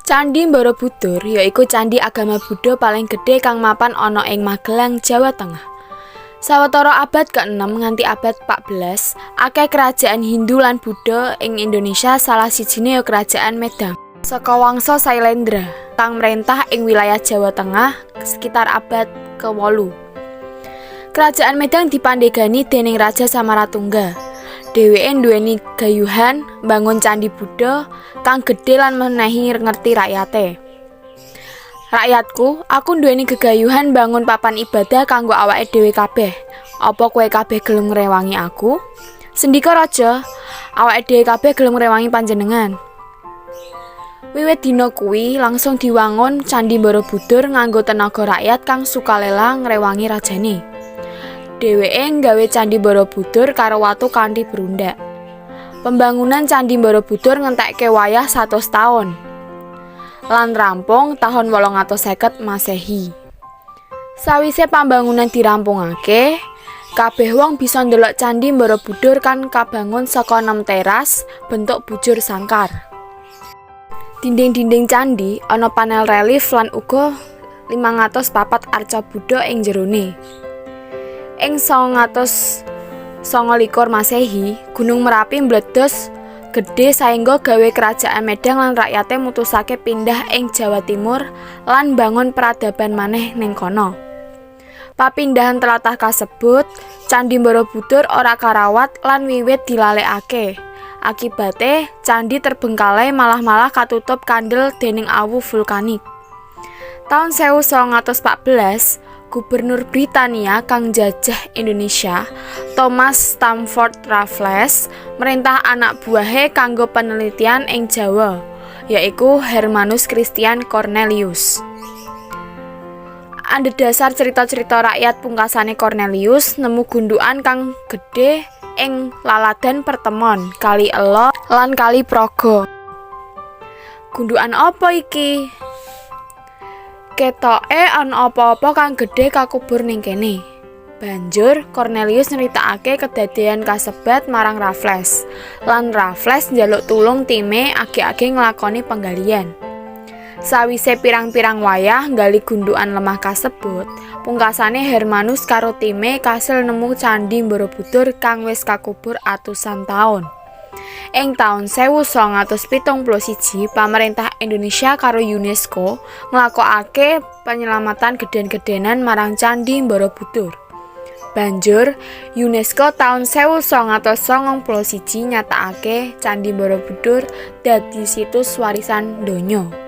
Candhi Borobudur yaiku candhi agama Buddha paling gedhe kang mapan ana ing Magelang, Jawa Tengah. Sawetara abad ke-6 nganti abad 14, akeh kerajaan Hindu lan Buddha ing Indonesia, salah sijine ya Kerajaan Medang. Saka wangsa Sailendra kang mrentah ing wilayah Jawa Tengah sekitar abad ke-8. Kerajaan Medang dipandhegani dening Raja Samaratungga. Dheweke nduweni gayuhan mbangun candhi Buddha kang gedhe lan menehi ngerti rakyate. Rakyatku, aku nduweni gegayuhan bangun papan ibadah kanggo awake dhewe kabeh. Apa kowe kabeh gelem ngrewangi aku? Sendika Raja, awake dhewe kabeh gelem ngrewangi panjenengan. Wiwit dina kuwi langsung diwangun Candhi Borobudur nganggo tenaga rakyat kang sukalela ngrewangi rajane. Dheweke nggawe Candhi Borobudur karo watu kanthi berundak. Pembangunan Candhi Borobudur ngentekke wayah 100 taun. Lan rampung tahun 850 Masehi. Sawise pambangunan dirampungake, kabeh wong bisa ndelok Candhi Borobudur kan kabangun saka 6 teras bentuk bujur sangkar. Dinding-dinding candhi ana panel relief lan uga 504 arca Buddha ing jerone. Ing 929 Masehi, Gunung Merapi mbledos gedhe saengga gawe Kerajaan Medang lan rakyate mutusake pindah ing Jawa Timur lan bangun peradaban maneh ning kono. Papindahan tlatah kasebut, Candhi Borobudur ora karawat lan wiwit dilalekake. Akibate, candhi terbengkalai malah katutup kandel dening awu vulkanik. Taun 1914, Gubernur Britania kang njajah Indonesia, Thomas Stamford Raffles, merintah anak buahe kanggo penelitian ing Jawa, yaiku Hermanus Christian Cornelius. Andhedhasar cerita-cerita rakyat pungkasane Cornelius nemu gundukan kang gedhe ing laladan Pertemon, Kali Elo lan Kali Praga. Gundukan apa iki? Ketoke ana apa-apa kang gedhe kakubur ning kene. Banjur Cornelius nyritakake kedadean kasebat marang Raffles. Lan Raffles njaluk tulung time age-age nglakoni penggalian. Sawise pirang-pirang wayah nggali gundukan lemah kasebut, pungkasane Hermanus karo time kasil nemu Candhi Borobudur kang wis kakubur atusan taun. Ing taun 1971, pamarentah Indonesia karo UNESCO nglakokake penyelamatan gedhen-gedhenan marang Candhi Borobudur. Banjur, UNESCO taun 1991 nyatakake Candhi Borobudur dadi situs warisan donya.